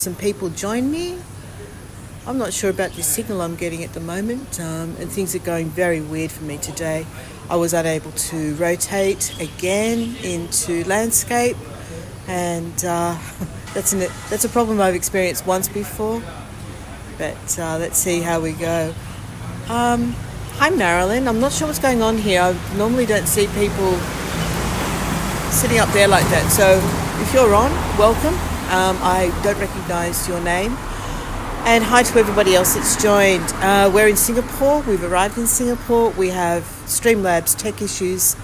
some people join me. I'm not sure about the signal I'm getting at the moment, and things are going very weird for me today. I was unable to rotate again into landscape, and that's a problem I've experienced once before, but let's see how we go. Hi Marilyn, I'm not sure what's going on here. I normally don't see people sitting up there like that, so if you're on, welcome. I don't recognise your name. And hi to everybody else that's joined. We're in Singapore. We've arrived in Singapore. We have Streamlabs tech issues.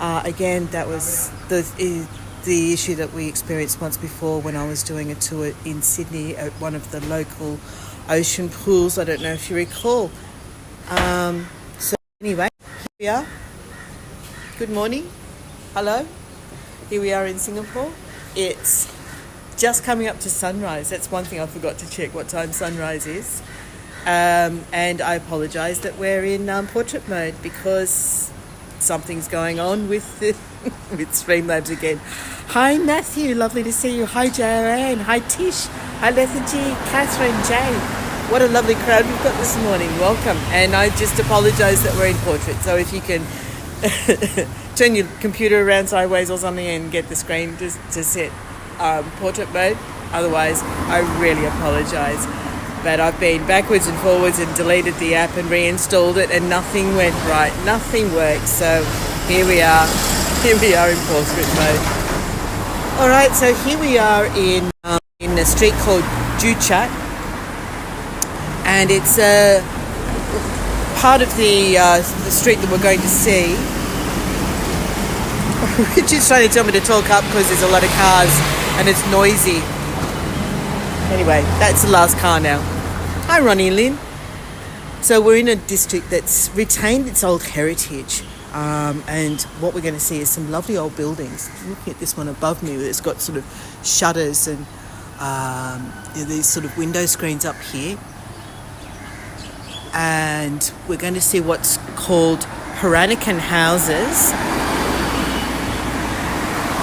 Again, that was the issue that we experienced once before when I was doing a tour in Sydney at one of the local ocean pools. I don't know if you recall. So anyway, here we are. Good morning. Hello. Here we are in Singapore. It's just coming up to sunrise. That's one thing I forgot to check what time sunrise is. And I apologise that we're in portrait mode because something's going on with with Streamlabs again. Hi Matthew, lovely to see you. Hi Joanne. Hi Tish. Hi Lethargy. Catherine. Jane. What a lovely crowd we've got this morning. Welcome. And I just apologise that we're in portrait. So if you can turn your computer around sideways or something and get the screen to set portrait mode. Otherwise, I really apologise. But I've been backwards and forwards and deleted the app and reinstalled it, and nothing went right. Nothing worked. So here we are. Here we are in portrait mode. All right. So here we are in a street called Juchat, and it's a part of the street that we're going to see. Richard's trying to tell me to talk up because there's a lot of cars and it's noisy. Anyway, that's the last car now. Hi Ronnie and Lynn. So we're in a district that's retained its old heritage, and what we're going to see is some lovely old buildings. I'm looking at this one above me, it's got sort of shutters and these sort of window screens up here. And we're going to see what's called Peranakan houses.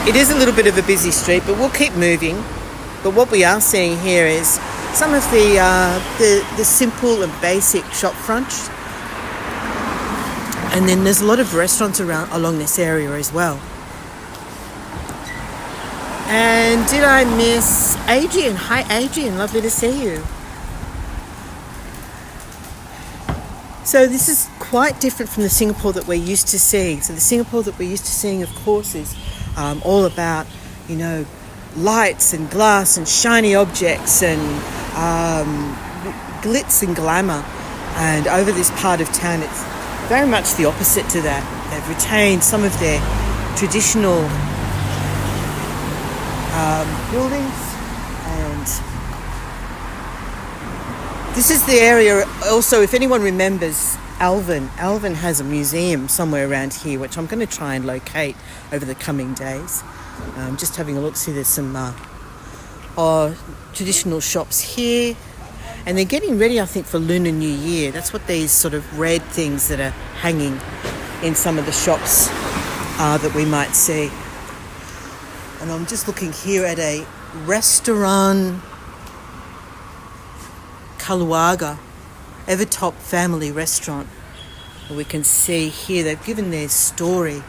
It is a little bit of a busy street, but we'll keep moving. But what we are seeing here is some of the simple and basic shop fronts. And then there's a lot of restaurants along this area as well. And did I miss Adrian? Hi Adrian, lovely to see you. So this is quite different from the Singapore that we're used to seeing. So the Singapore that we're used to seeing, of course, is all about, lights and glass and shiny objects and glitz and glamour. And over this part of town, it's very much the opposite to that. They've retained some of their traditional buildings, and this is the area. Also, if anyone remembers Alvin has a museum somewhere around here, which I'm going to try and locate over the coming days. Just having a look, see there's some traditional shops here, and they're getting ready, I think, for Lunar New Year. That's what these sort of red things that are hanging in some of the shops that we might see. And I'm just looking here at a restaurant, Kaluaga, Evertop Family Restaurant. We can see here they've given their story,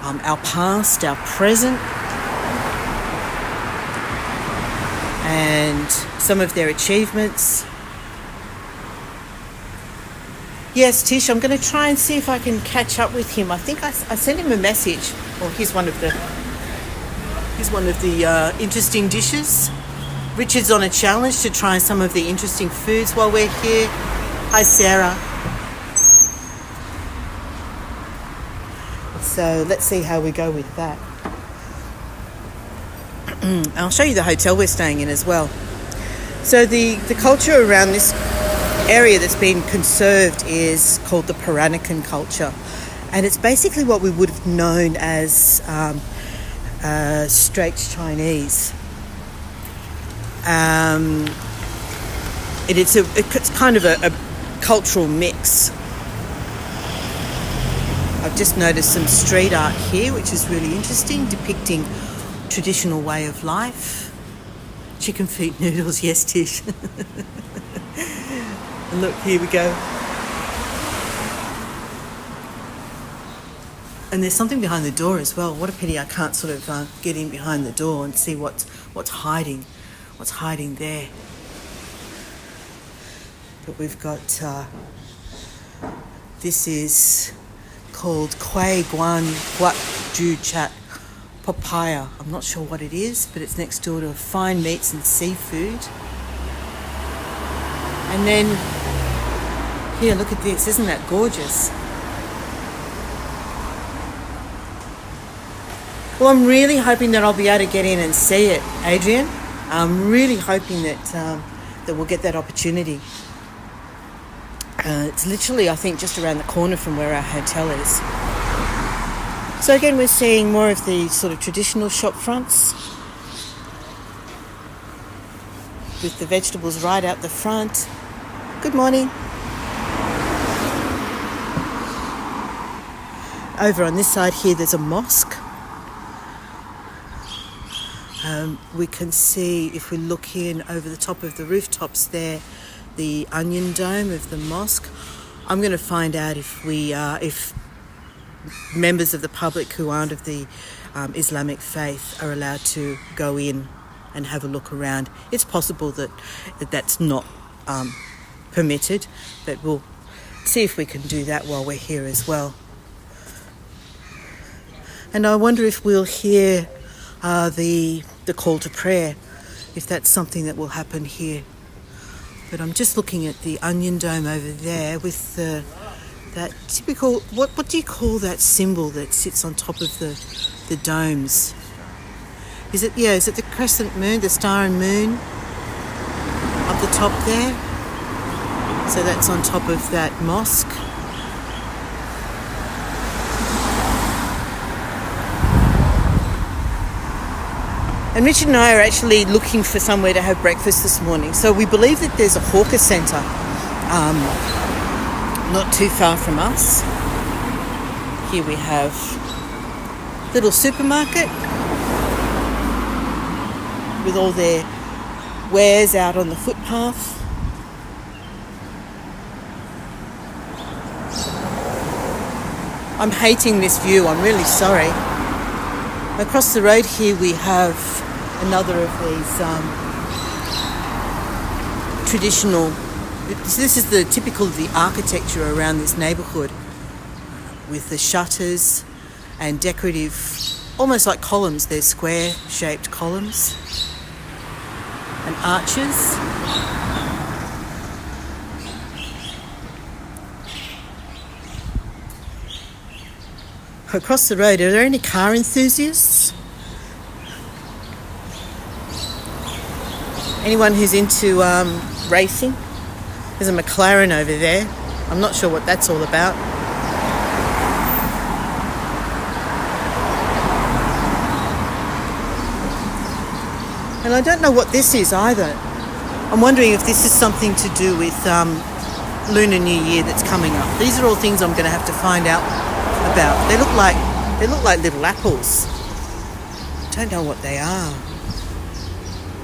our past, our present, and some of their achievements. Yes, Tish, I'm going to try and see if I can catch up with him. I think I sent him a message. Well, here's one of the interesting dishes. Richard's on a challenge to try some of the interesting foods while we're here. Hi, Sarah. So let's see how we go with that. I'll show you the hotel we're staying in as well. So the culture around this area that's been conserved is called the Peranakan culture. And it's basically what we would have known as Straits Chinese. It's kind of a cultural mix. I've just noticed some street art here, which is really interesting, depicting traditional way of life. Chicken feet noodles, yes, Tish. And look, here we go. And there's something behind the door as well. What a pity I can't sort of get in behind the door and see what's hiding there. But we've got, this is called Kway Guan Guat Ju Chat Papaya. I'm not sure what it is, but it's next door to fine meats and seafood. And then, here, look at this. Isn't that gorgeous? Well, I'm really hoping that I'll be able to get in and see it, Adrian. I'm really hoping that that we'll get that opportunity. It's literally, I think, just around the corner from where our hotel is. So again, we're seeing more of the sort of traditional shop fronts with the vegetables right out the front. Good morning. Over on this side here, there's a mosque. We can see, if we look in over the top of the rooftops there, the onion dome of the mosque. I'm going to find out if members of the public who aren't of the Islamic faith are allowed to go in and have a look around. It's possible that that's not permitted, but we'll see if we can do that while we're here as well. And I wonder if we'll hear the call to prayer, if that's something that will happen here. But I'm just looking at the onion dome over there with that typical, what do you call that symbol that sits on top of the domes? Is it the crescent moon, the star and moon up the top there? So that's on top of that mosque. And Richard and I are actually looking for somewhere to have breakfast this morning. So we believe that there's a hawker centre not too far from us. Here we have a little supermarket with all their wares out on the footpath. I'm hating this view, I'm really sorry. Across the road here we have another of these traditional, this is the typical of the architecture around this neighbourhood, with the shutters and decorative, almost like columns. They're square shaped columns and arches. Across the road, are there any car enthusiasts? Anyone who's into racing? There's a McLaren over there. I'm not sure what that's all about. And I don't know what this is either. I'm wondering if this is something to do with Lunar New Year that's coming up. These are all things I'm going to have to find out about. They look like little apples. Don't know what they are.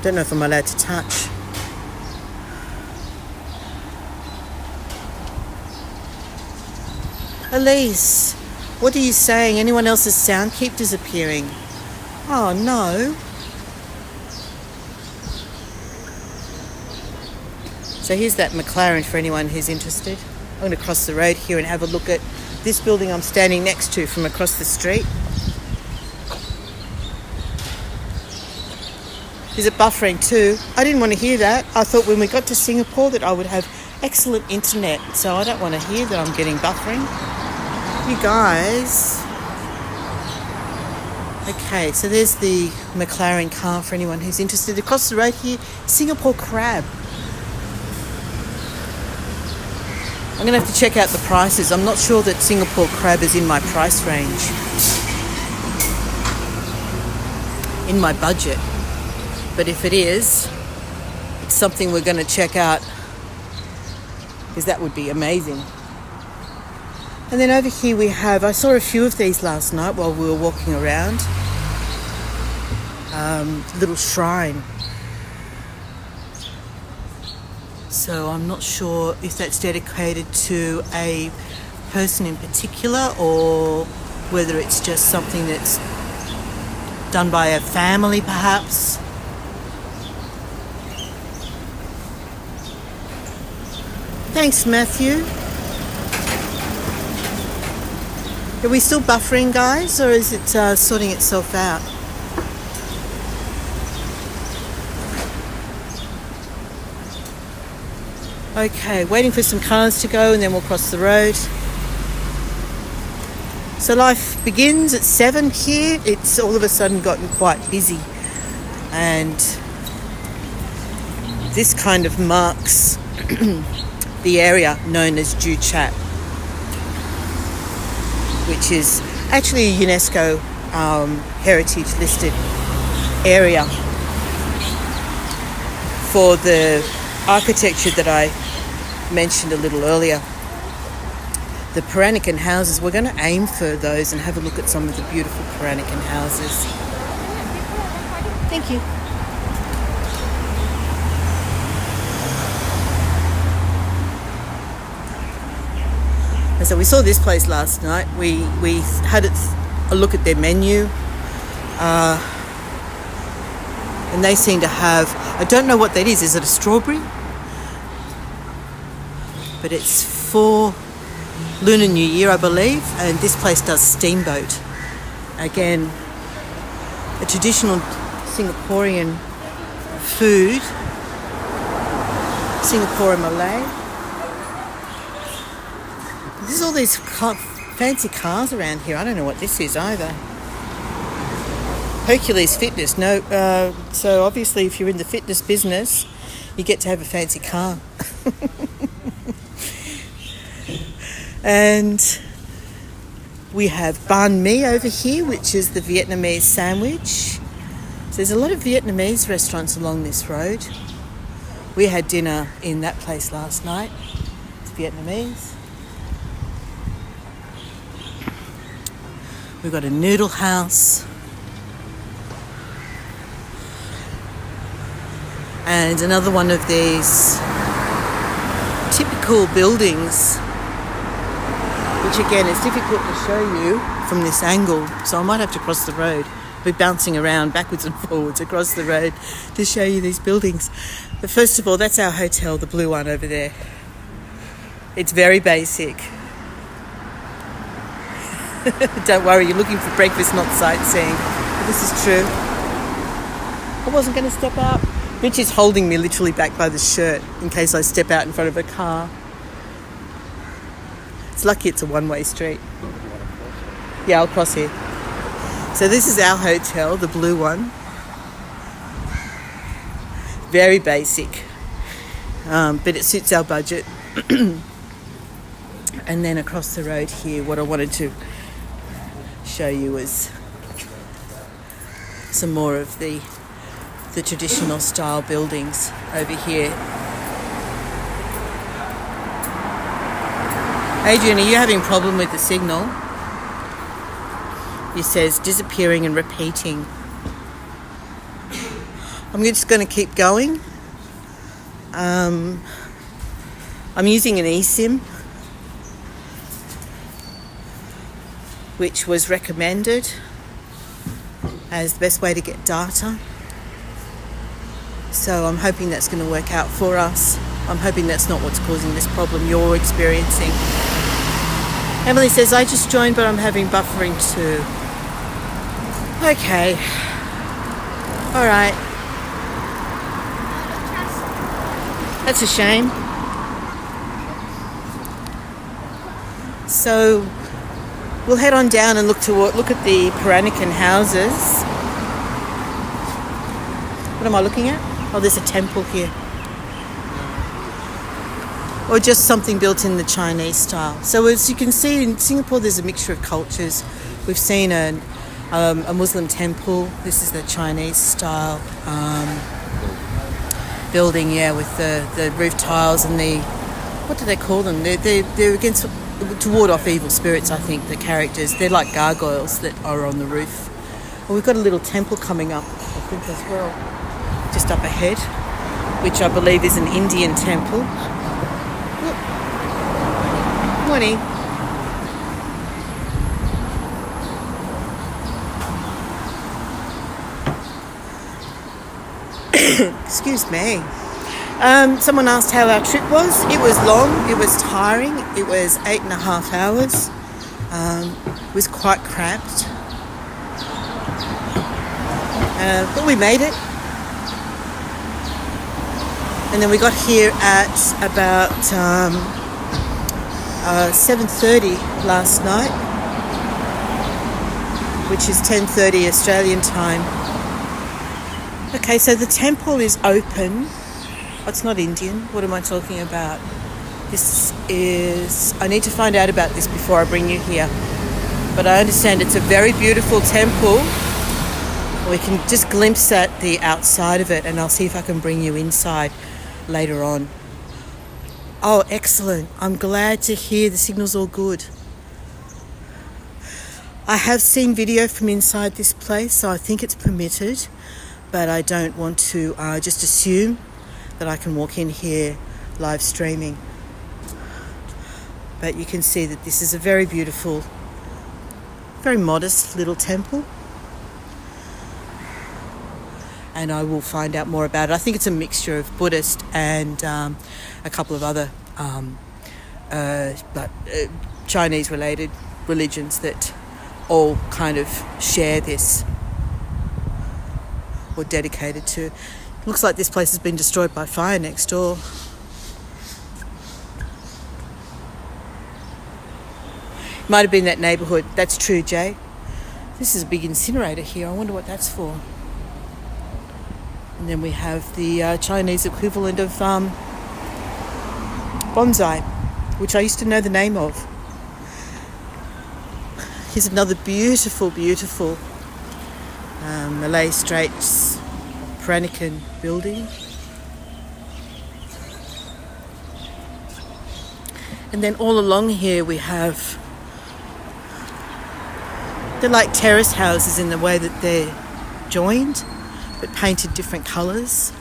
Don't know if I'm allowed to touch. Elise, what are you saying? Anyone else's sound keep disappearing? Oh no. So here's that McLaren for anyone who's interested. I'm going to cross the road here and have a look at this building I'm standing next to from across the street. Is it buffering too? I didn't want to hear that. I thought when we got to Singapore that I would have excellent internet, so I don't want to hear that I'm getting buffering. You guys. Okay, so there's the McLaren car for anyone who's interested. Across the road here, Singapore crab. I'm going to have to check out the prices. I'm not sure that Singapore crab is in my price range, in my budget. But if it is, it's something we're going to check out, because that would be amazing. And then over here we have, I saw a few of these last night while we were walking around. Little shrine So I'm not sure if that's dedicated to a person in particular or whether it's just something that's done by a family perhaps. Thanks, Matthew. Are we still buffering, guys, or is it sorting itself out? Okay, waiting for some cars to go and then we'll cross the road. So life begins at 7 here. It's all of a sudden gotten quite busy, and this kind of marks the area known as Joo Chat, which is actually a UNESCO heritage listed area for the architecture that I mentioned a little earlier. The Peranakan houses, we're going to aim for those and have a look at some of the beautiful Peranakan houses. Thank you. And so we saw this place last night. We had a look at their menu. And they seem to have, I don't know what that is. Is it a strawberry? But it's for Lunar New Year, I believe, and this place does steamboat. Again, a traditional Singaporean food, Singapore and Malay. There's all these fancy cars around here. I don't know what this is either. Hercules Fitness. No, so obviously if you're in the fitness business, you get to have a fancy car. And we have banh mi over here, which is the Vietnamese sandwich. So there's a lot of Vietnamese restaurants along this road. We had dinner in that place last night. It's Vietnamese. We've got a noodle house. And another one of these typical buildings, which again is difficult to show you from this angle, so I might have to cross the road. We're bouncing around backwards and forwards across the road to show you these buildings. But first of all, that's our hotel, the blue one over there. It's very basic. Don't worry, you're looking for breakfast, not sightseeing. But this is true. I wasn't going to step out. Mitch is holding me literally back by the shirt in case I step out in front of a car. It's lucky it's a one-way street. Yeah, I'll cross here. So this is our hotel, the blue one. Very basic, but it suits our budget. And then across the road here, what I wanted to show you was some more of the traditional style buildings over here. Adrian, are you having a problem with the signal? He says disappearing and repeating. I'm just going to keep going. I'm using an eSIM, which was recommended as the best way to get data. So I'm hoping that's going to work out for us. I'm hoping that's not what's causing this problem you're experiencing. Emily says, I just joined, but I'm having buffering too. Okay. All right. That's a shame. So we'll head on down and look at the Peranakan houses. What am I looking at? Oh, there's a temple here. Or just something built in the Chinese style. So as you can see, in Singapore, there's a mixture of cultures. We've seen a Muslim temple. This is the Chinese style building, yeah, with the roof tiles and the, what do they call them? They're against, to ward off evil spirits, I think, the characters. They're like gargoyles that are on the roof. Well, we've got a little temple coming up, I think, as well, just up ahead, which I believe is an Indian temple. Morning. Excuse me. Someone asked how our trip was. It was long, it was tiring, it was 8.5 hours. It was quite cramped. But we made it. And then we got here at about 7:30 last night, which is 10:30 Australian time. Okay, so the temple is open. Oh, it's not Indian. What am I talking about? This is... I need to find out about this before I bring you here. But I understand it's a very beautiful temple. We can just glimpse at the outside of it, and I'll see if I can bring you inside later on. Oh, excellent. I'm glad to hear the signal's all good. I have seen video from inside this place, so I think it's permitted, but I don't want to just assume that I can walk in here live streaming. But you can see that this is a very beautiful, very modest little temple. And I will find out more about it. I think it's a mixture of Buddhist and a couple of other Chinese-related religions that all kind of share this, or dedicated to. Looks like this place has been destroyed by fire next door. Might have been that neighbourhood. That's true, Jay. This is a big incinerator here. I wonder what that's for. And then we have the Chinese equivalent of bonsai, which I used to know the name of. Here's another beautiful, beautiful Malay Straits Peranakan building. And then all along here we have... They're like terrace houses in the way that they're joined, but painted different colours.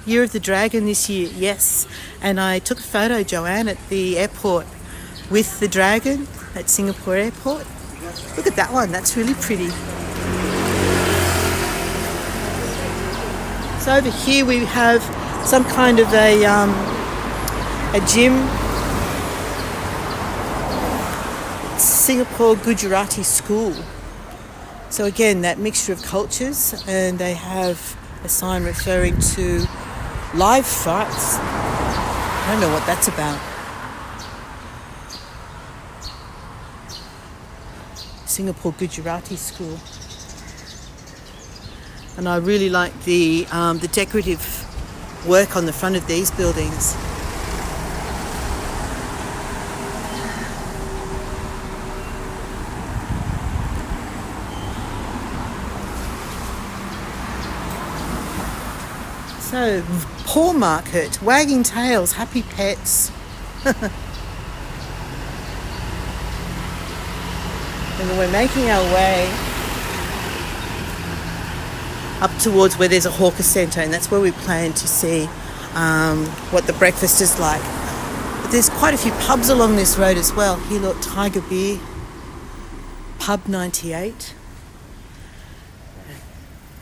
Year of the Dragon this year, yes. And I took a photo, Joanne, at the airport with the dragon at Singapore airport. Look at that one, that's really pretty. So over here we have some kind of a gym. Singapore Gujarati school. So again, that mixture of cultures, and they have a sign referring to live fights. I don't know what that's about. Singapore Gujarati school. And I really like the decorative work on the front of these buildings. So, paw market, wagging tails, happy pets. And we're making our way up towards where there's a hawker centre, and that's where we plan to see what the breakfast is like. But there's quite a few pubs along this road as well. Here, look, Tiger Beer, Pub 98.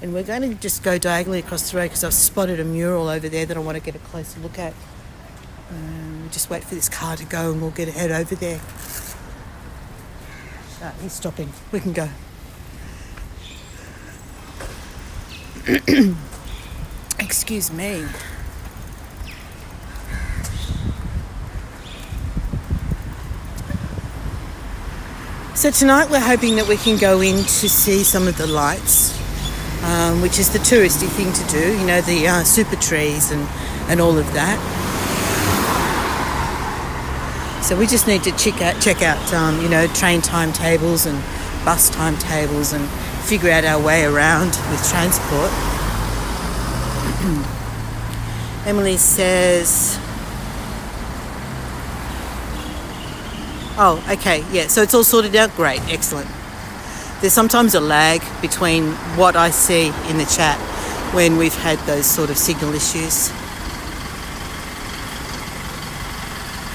And we're going to just go diagonally across the road because I've spotted a mural over there that I want to get a closer look at. We'll just wait for this car to go and we'll get head over there. He's stopping. We can go. Excuse me. So tonight we're hoping that we can go in to see some of the lights. Which is the touristy thing to do, you know, the super trees and all of that. So we just need to check out you know, train timetables and bus timetables and figure out our way around with transport. Emily says, Oh, okay, yeah, so it's all sorted out? Great, excellent. There's sometimes a lag between what I see in the chat when we've had those sort of signal issues.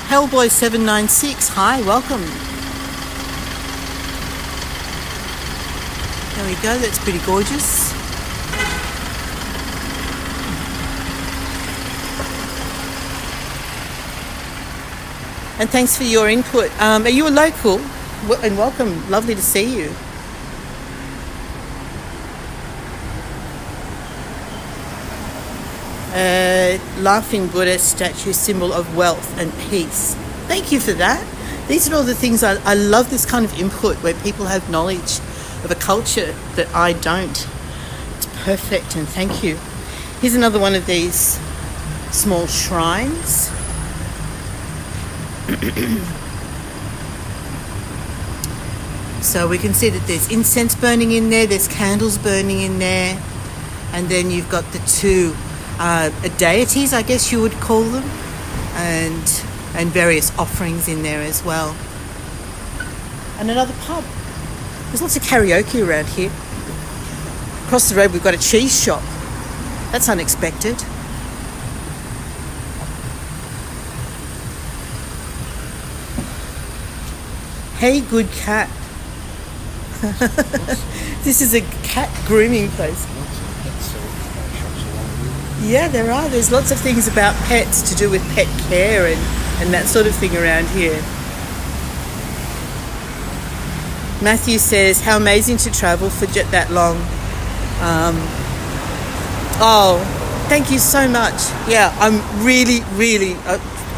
Hellboy796, hi, welcome. There we go, that's pretty gorgeous. And thanks for your input. Are you a local? And welcome, lovely to see you. Laughing Buddha statue, symbol of wealth and peace. Thank you for that. These are all the things I love, this kind of input where people have knowledge of a culture that I don't. It's perfect, and thank you. Here's another one of these small shrines. So we can see that there's incense burning in there, there's candles burning in there, and then you've got the two deities, I guess you would call them, and various offerings in there as well. And another pub. There's lots of karaoke around here. Across the road we've got a cheese shop. That's unexpected. Hey, good cat. This is a cat grooming place. Yeah, there are. There's lots of things about pets to do with pet care and that sort of thing around here. Matthew says, how amazing to travel for that long. Thank you so much. Yeah, I'm really,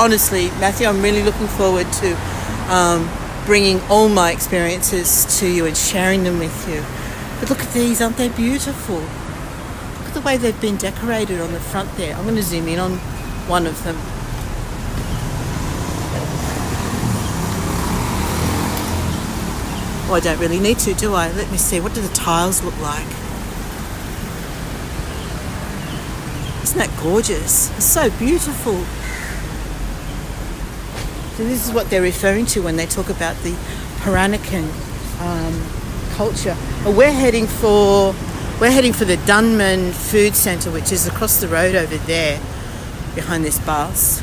honestly, Matthew, I'm really looking forward to bringing all my experiences to you and sharing them with you. But look at these, aren't they beautiful? Look at the way they've been decorated on the front there. I'm going to zoom in on one of them. Oh, I don't really need to, do I? Let me see. What do the tiles look like? Isn't that gorgeous? It's so beautiful. So this is what they're referring to when they talk about the Peranakan culture. We're heading for the Dunman Food Centre, which is across the road over there, behind this bus.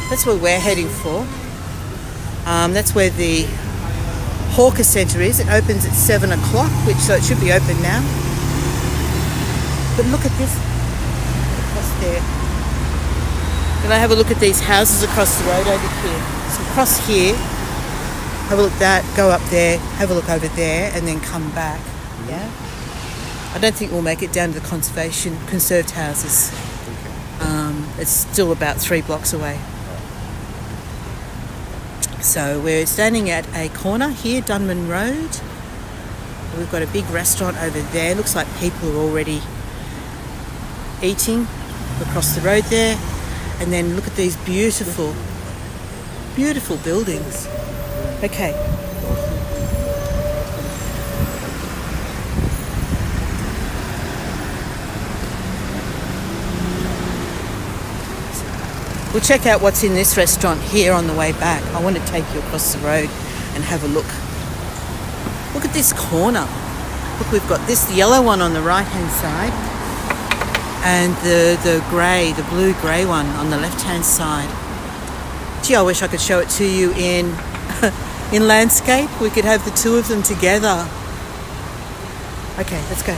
That's where we're heading for. That's where the Hawker Centre is. It opens at 7 o'clock, so it should be open now. But look at this across there. Can I have a look at these houses across the road over here? So across here, have a look at that, go up there, have a look over there, and then come back. Yeah. I don't think we'll make it down to the conserved houses. It's still about 3 blocks away. So we're standing at a corner here, Dunman Road. We've got a big restaurant over there. Looks like people are already eating across the road there. And then look at these beautiful, beautiful buildings. Okay. We'll check out what's in this restaurant here on the way back. I want to take you across the road and have a look. Look at this corner. Look, we've got this yellow one on the right-hand side and the blue-grey one on the left-hand side. Gee, I wish I could show it to you in landscape. We could have the two of them together. Okay, let's go.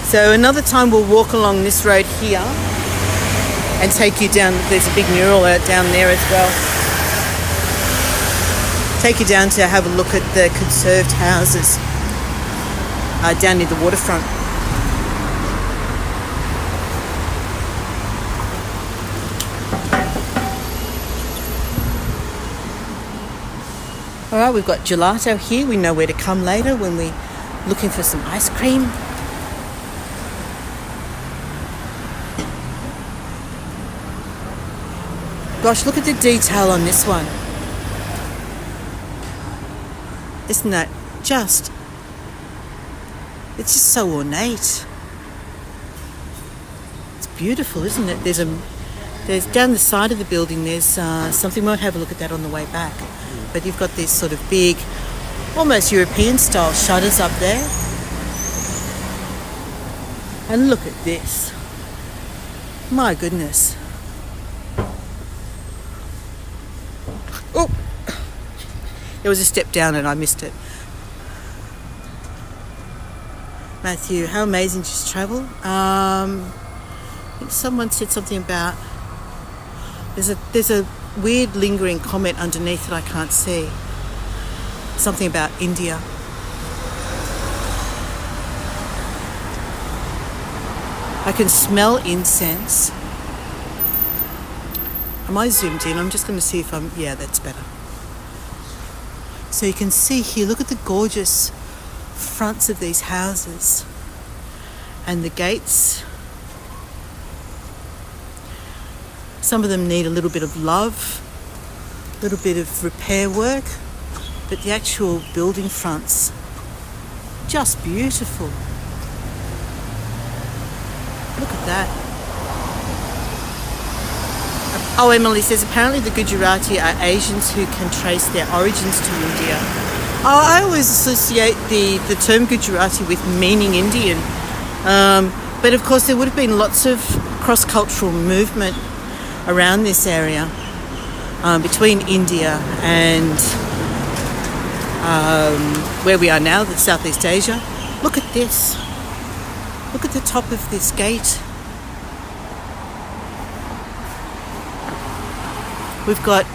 So another time we'll walk along this road here and take you down. There's a big mural down there as well. Take you down to have a look at the conserved houses down near the waterfront. All right, we've got gelato here. We know where to come later when we're looking for some ice cream. Gosh, look at the detail on this one. Isn't that just... It's just so ornate. It's beautiful, isn't it? There's There's down the side of the building, there's something. We won't have a look at that on the way back. But you've got these sort of big, almost European style shutters up there. And look at this. My goodness. Oh, there was a step down and I missed it. Matthew, how amazing to just travel. I think someone said something about there's a weird lingering comment underneath that I can't see. Something about India. I can smell incense. Am I zoomed in? I'm just going to see if I'm... Yeah, that's better. So you can see here, look at the gorgeous fronts of these houses. And the gates. Some of them need a little bit of love, a little bit of repair work. But the actual building fronts, just beautiful. Look at that. Oh, Emily says apparently the Gujarati are Asians who can trace their origins to India. Oh, I always associate the term Gujarati with meaning Indian. But of course there would have been lots of cross-cultural movement around this area between India and where we are now, the Southeast Asia. Look at this. Look at the top of this gate. We've got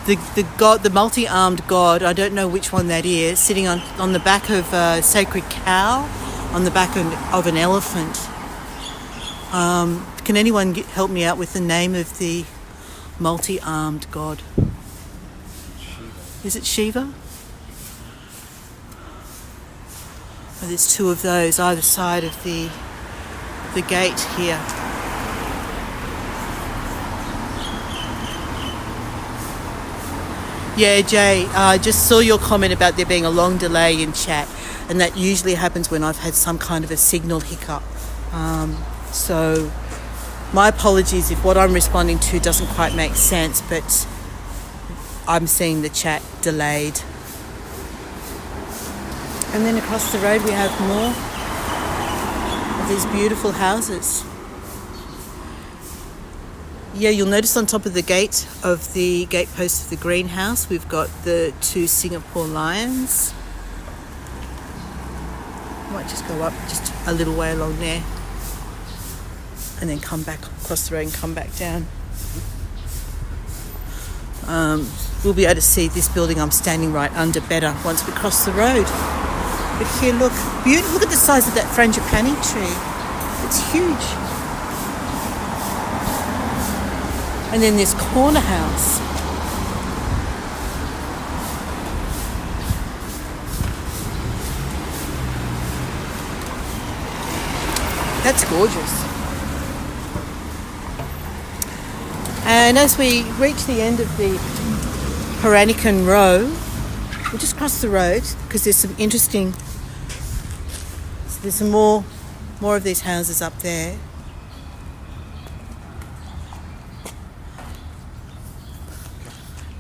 the god, the multi-armed god. I don't know which one that is, sitting on the back of a sacred cow, on the back of an elephant. Can anyone help me out with the name of the multi-armed god? Is it Shiva? Oh, there's two of those either side of the gate here. Yeah, Jay, I just saw your comment about there being a long delay in chat, and that usually happens when I've had some kind of a signal hiccup. So my apologies if what I'm responding to doesn't quite make sense, but I'm seeing the chat delayed. And then across the road we have more of these beautiful houses. Yeah, you'll notice on top of the gate post of the greenhouse, we've got the 2 Singapore lions. Might just go up just a little way along there and then come back across the road and come back down. We'll be able to see this building I'm standing right under better once we cross the road. But here, look at the size of that frangipani tree. It's huge. And then this corner house. That's gorgeous. And as we reach the end of the Peranakan row, we'll just cross the road because there's some interesting... There's some more of these houses up there.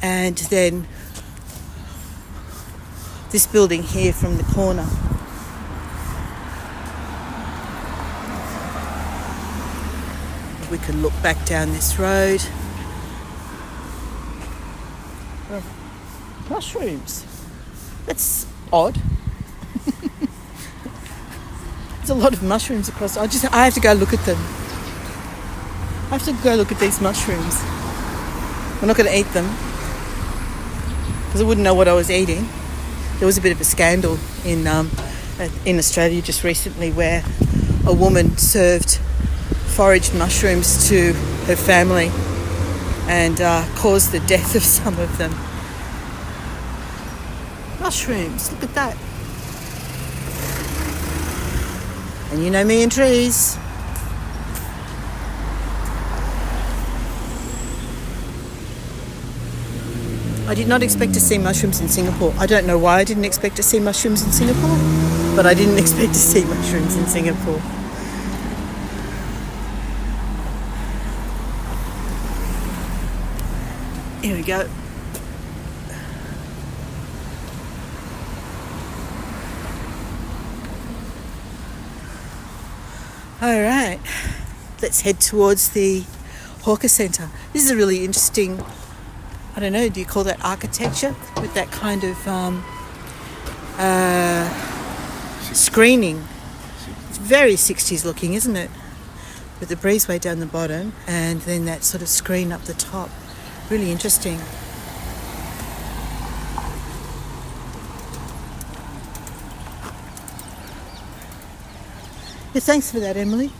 And then this building here from the corner. We can look back down this road. Oh, mushrooms. That's odd. There's a lot of mushrooms across. I have to go look at them. I have to go look at these mushrooms. I'm not going to eat them because I wouldn't know what I was eating. There was a bit of a scandal in Australia just recently where a woman served foraged mushrooms to her family and caused the death of some of them. Mushrooms, look at that. And you know me and trees. I did not expect to see mushrooms in Singapore. I don't know why I didn't expect to see mushrooms in Singapore, but I didn't expect to see mushrooms in Singapore. Here we go. All right, let's head towards the hawker centre. This is a really interesting, I don't know, do you call that architecture? With that kind of screening. It's very 60s looking, isn't it? With the breezeway down the bottom and then that sort of screen up the top. Really interesting. Yeah, thanks for that, Emily.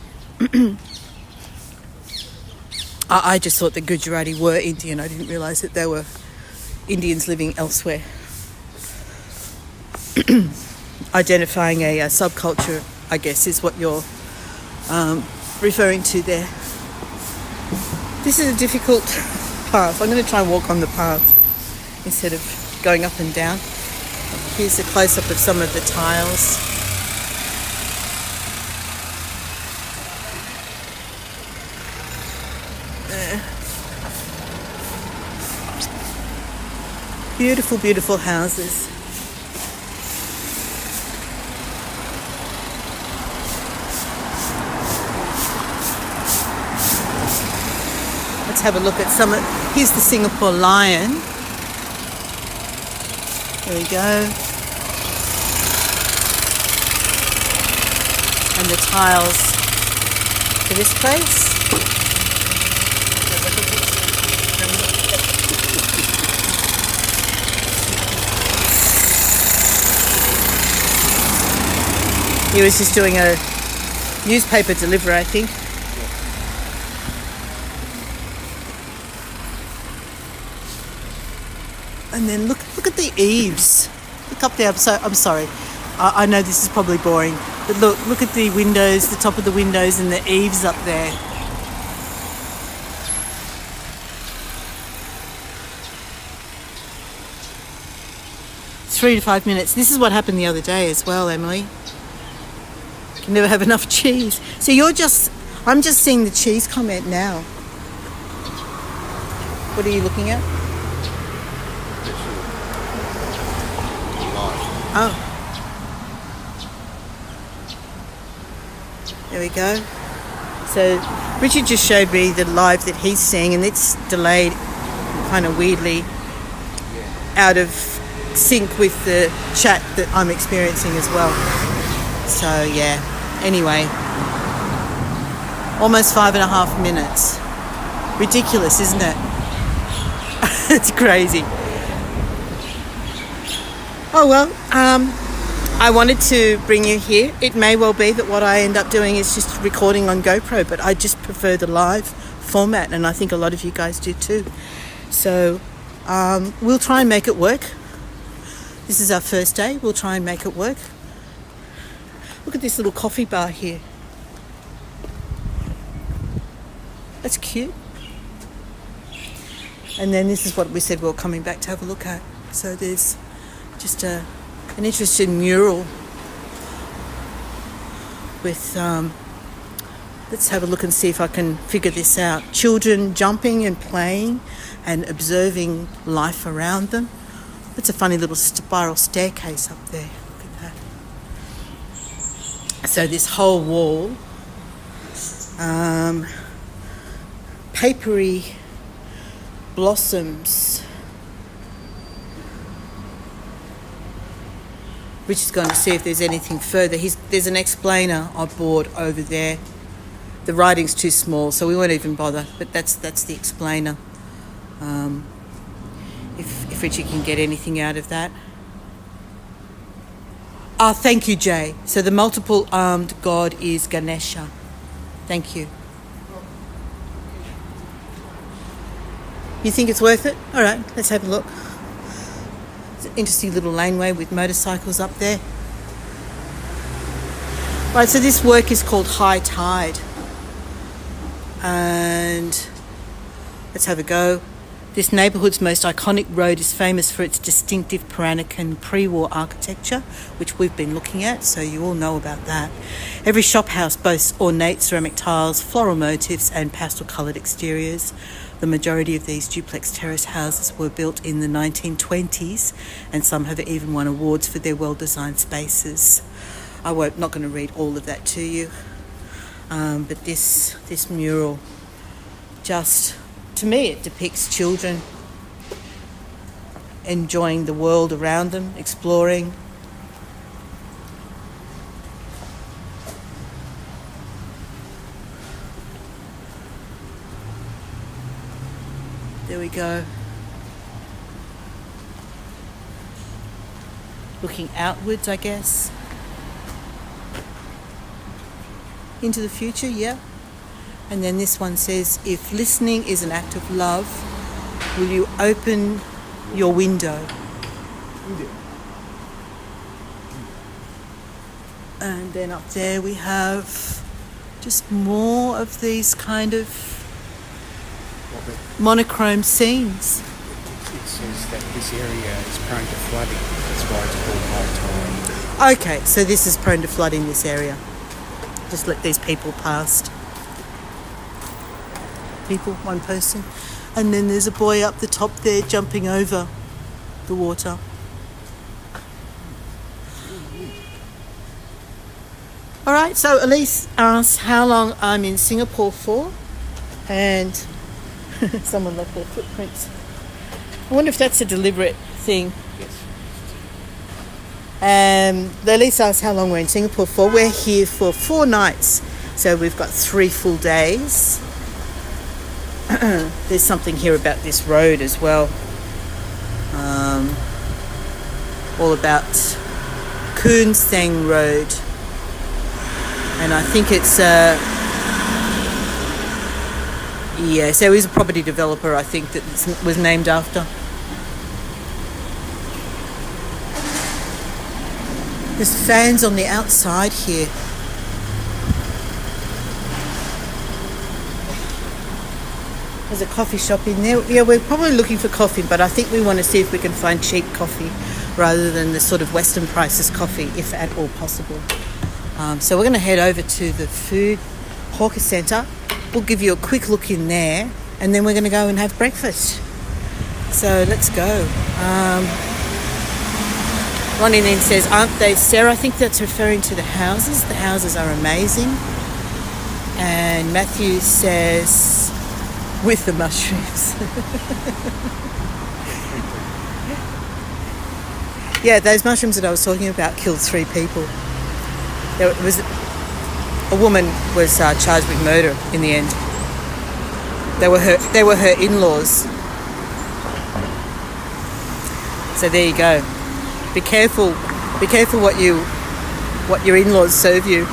I just thought the Gujarati were Indian. I didn't realise that they were Indians living elsewhere. Identifying a subculture, I guess, is what you're referring to there. This is a difficult path. I'm going to try and walk on the path instead of going up and down. Here's a close-up of some of the tiles. Beautiful, beautiful houses. Let's have a look at some of... Here's the Singapore Lion. There we go. And the tiles for this place. He was just doing a newspaper delivery, I think. And then look at the eaves. Look up there. I'm sorry. I know this is probably boring, but look at the windows, the top of the windows, and the eaves up there. Three to 5 minutes. This is what happened the other day as well, Emily. Can never have enough cheese. So I'm just seeing the cheese comment now. What are you looking at? Oh. There we go. So Richard just showed me the live that he's seeing, and it's delayed kind of weirdly out of sync with the chat that I'm experiencing as well. So yeah. Anyway, almost 5.5 minutes. Ridiculous, isn't it? It's crazy. Oh well, I wanted to bring you here. It may well be that what I end up doing is just recording on GoPro, but I just prefer the live format, and I think a lot of you guys do too. So we'll try and make it work. This is our first day. We'll try and make it work. Look at this little coffee bar here. That's cute. And then this is what we said we were coming back to have a look at. So there's just an interesting mural with, let's have a look and see if I can figure this out. Children jumping and playing and observing life around them. That's a funny little spiral staircase up there. Look at that. So this whole wall, papery blossoms. Richard's going to see if there's anything further. There's an explainer on board over there. The writing's too small, so we won't even bother. But that's the explainer. If Richard can get anything out of that. Thank you, Jay. So the multiple-armed god is Ganesha. Thank you. You think it's worth it? All right, let's have a look. It's an interesting little laneway with motorcycles up there. Right, so this work is called High Tide. And let's have a go. This neighbourhood's most iconic road is famous for its distinctive Peranakan pre-war architecture, which we've been looking at, so you all know about that. Every shop house boasts ornate ceramic tiles, floral motifs and pastel-coloured exteriors. The majority of these duplex terrace houses were built in the 1920s, and some have even won awards for their well-designed spaces. I'm not going to read all of that to you, but this mural, just, to me, it depicts children enjoying the world around them, exploring. There we go. Looking outwards, I guess. Into the future, yeah. And then this one says, if listening is an act of love, will you open your window? And then up there we have just more of these kind of monochrome scenes. It says that this area is prone to flooding. That's why it's called high tide. Okay, so this is prone to flooding, this area. Just let these people past. People, one person. And then there's a boy up the top there jumping over the water. All right, so Elise asked how long I'm in Singapore for, and someone left their footprints. I wonder if that's a deliberate thing. Elise asked how long we're in Singapore for. We're here for 4 nights, so we've got 3 full days. There's something here about this road as well. All about Koon Seng Road. And I think it's so he's a property developer, I think, that was named after. There's fans on the outside here. There's a coffee shop in there. Yeah, we're probably looking for coffee, but I think we want to see if we can find cheap coffee rather than the sort of Western prices coffee, if at all possible. So we're going to head over to the food hawker centre. We'll give you a quick look in there, and then we're going to go and have breakfast. So let's go. Ronnie then says, aren't they, Sarah? I think that's referring to the houses. The houses are amazing. And Matthew says, with the mushrooms. Yeah, those mushrooms that I was talking about killed 3 people. A woman was charged with murder in the end. They were her in-laws. So there you go. Be careful what your in-laws serve you,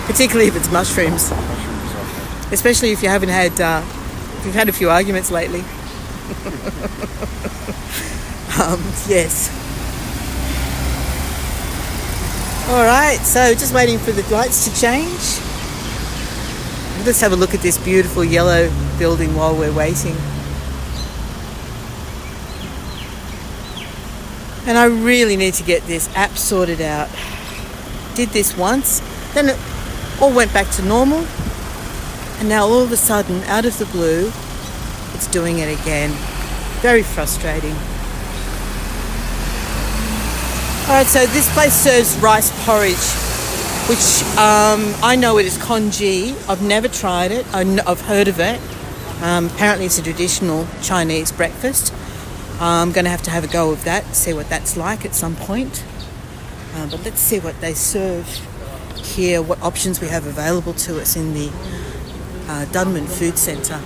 particularly if it's mushrooms. Especially if you haven't had if you've had a few arguments lately. Yes. All right, so just waiting for the lights to change. Let's have a look at this beautiful yellow building while we're waiting. And I really need to get this app sorted out. Did this once, then it all went back to normal, and now all of a sudden, out of the blue, it's doing it again. Very frustrating. Alright, so this place serves rice porridge, which I know it is congee. I've never tried it. I've heard of it. Apparently it's a traditional Chinese breakfast. I'm going to have a go of that, see what that's like at some point. But let's see what they serve here, what options we have available to us in the Dunman Food Centre.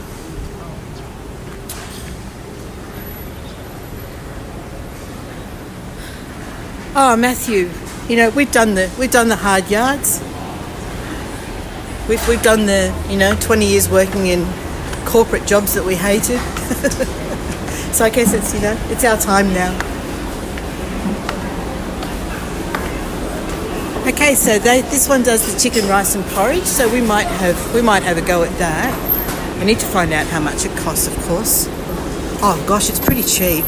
Oh, Matthew, you know, we've done the hard yards. We've done the 20 years working in corporate jobs that we hated. So I guess it's our time now. Okay, so this one does the chicken, rice and porridge, so we might have a go at that. We need to find out how much it costs, of course. Oh gosh, it's pretty cheap.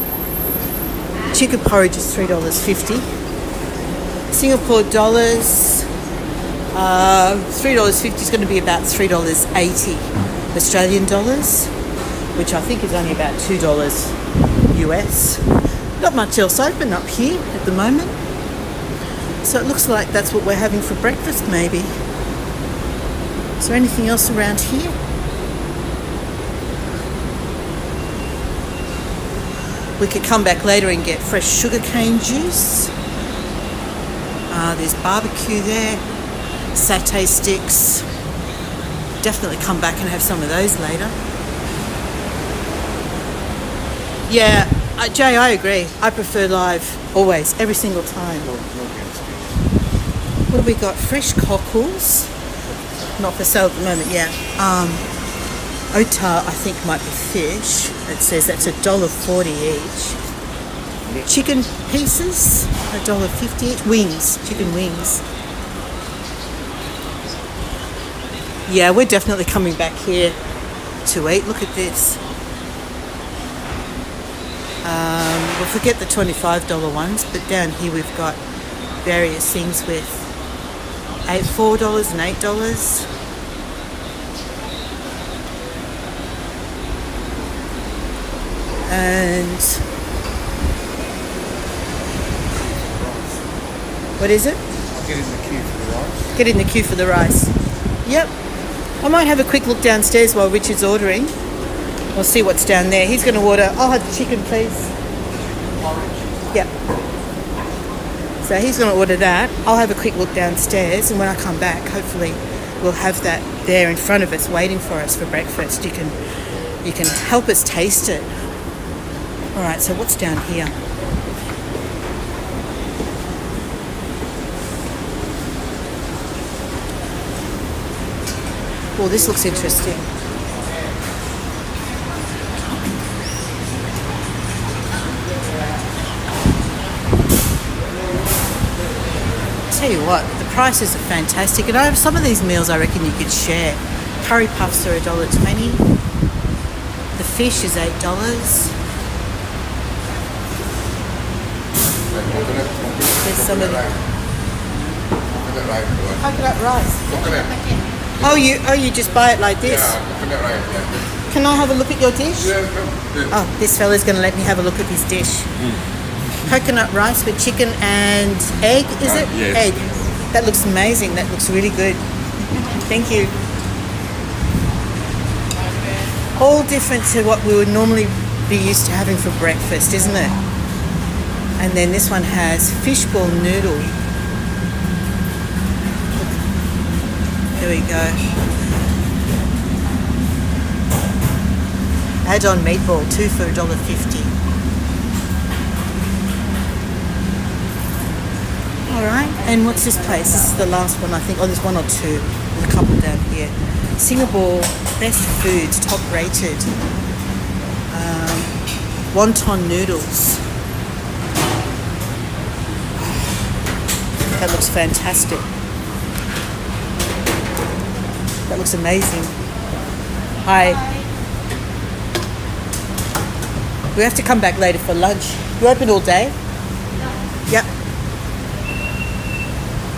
Chicken porridge is $3.50. Singapore dollars, $3.50 is going to be about $3.80 Australian dollars. which I think is only about $2 US. Not much else open up here at the moment. So it looks like that's what we're having for breakfast, maybe. Is there anything else around here? We could come back later and get fresh sugarcane juice. There's barbecue there, satay sticks. Definitely come back and have some of those later. Yeah, Jay, I agree. I prefer live always, every single time. What have we got? Fresh cockles. Not for sale at the moment, yeah. Ota, I think, might be fish. It says that's $1.40 each. Chicken pieces, $1.50 each. Wings, chicken wings. Yeah, we're definitely coming back here to eat. Look at this. We'll forget the $25 ones, but down here we've got various things with $4 and $8. And what is it? Get in the queue for the rice. Get in the queue for the rice. Yep. I might have a quick look downstairs while Richard's ordering. We'll see what's down there. He's going to order. I'll have the chicken, please. Yep. So he's going to order that. I'll have a quick look downstairs, and when I come back, hopefully we'll have that there in front of us, waiting for us for breakfast. You can help us taste it. All right. So what's down here? Oh, this looks interesting. Tell you what, the prices are fantastic, and some of these meals I reckon you could share. Curry puffs are $1.20. The fish is $8. There's some of the coconut rice. Oh, you just buy it like this? Can I have a look at your dish? Oh, this fella's going to let me have a look at his dish. Coconut rice with chicken and egg, is it? Yes. Egg. That looks amazing. That looks really good. Thank you. All different to what we would normally be used to having for breakfast, isn't it? And then this one has fishball noodle. There we go. Add-on meatball, 2 for $1.50. All right, and what's this place? This is the last one, I think. Oh, there's one or two. There's a couple down here. Singapore best foods, top rated. Wonton noodles. That looks fantastic. That looks amazing. Hi. We have to come back later for lunch. You open all day? Yep.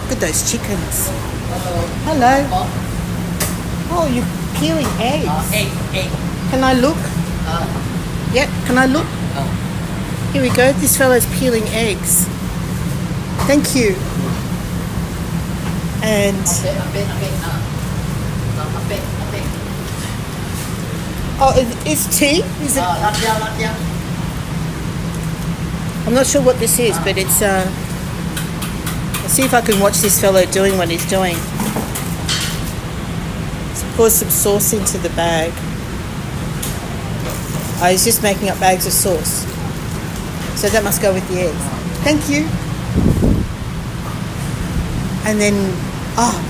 Look at those chickens. Hello. Oh, you're peeling eggs. Egg. Can I look? Yep, can I look? Here we go. This fellow's peeling eggs. Thank you. And is tea? Is it? I'm not sure what this is, but it's I'll see if I can watch this fellow doing what he's doing. So pour some sauce into the bag. Oh, he's just making up bags of sauce. So that must go with the eggs. Thank you. And then,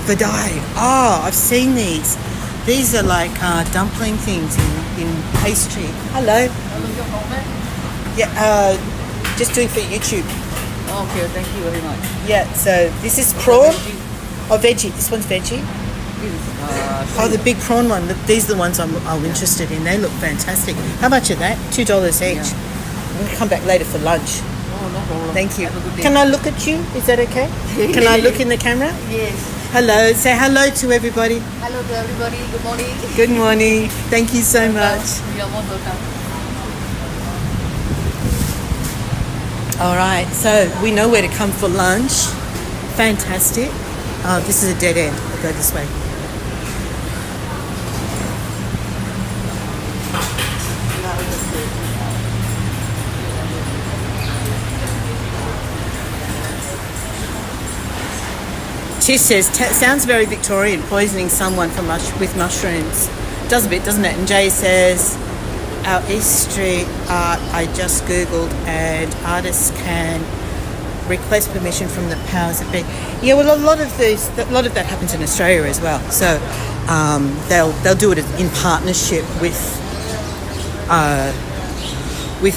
vadai. Oh, I've seen these. These are like dumpling things in pastry. Hello. Yeah, just doing for YouTube. Okay, thank you very much. Yeah, so this is prawn or veggie. This one's veggie. Oh, the big prawn one. These are the ones I'm interested in. They look fantastic. How much are that? $2 each. I'm going to come back later for lunch. Oh, no problem. Thank you. Have a good day. Can I look at you? Is that okay? Can I look in the camera? Yes. Hello. Say hello to everybody. Hello to everybody. Good morning. Good morning. Thank you so much. You're most welcome. All right. So we know where to come for lunch. Fantastic. This is a dead end. I'll go this way. Tish says, sounds very Victorian, poisoning someone with mushrooms. Does a bit, doesn't it? And Jay says, our East Street art, I just Googled, and artists can request permission from the powers that be. Yeah, well, a lot of that happens in Australia as well. So they'll do it in partnership with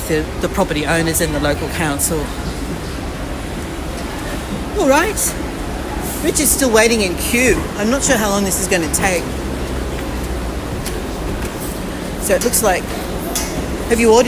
the property owners and the local council. All right. Richard's still waiting in queue. I'm not sure how long this is going to take. So it looks like... Have you ordered?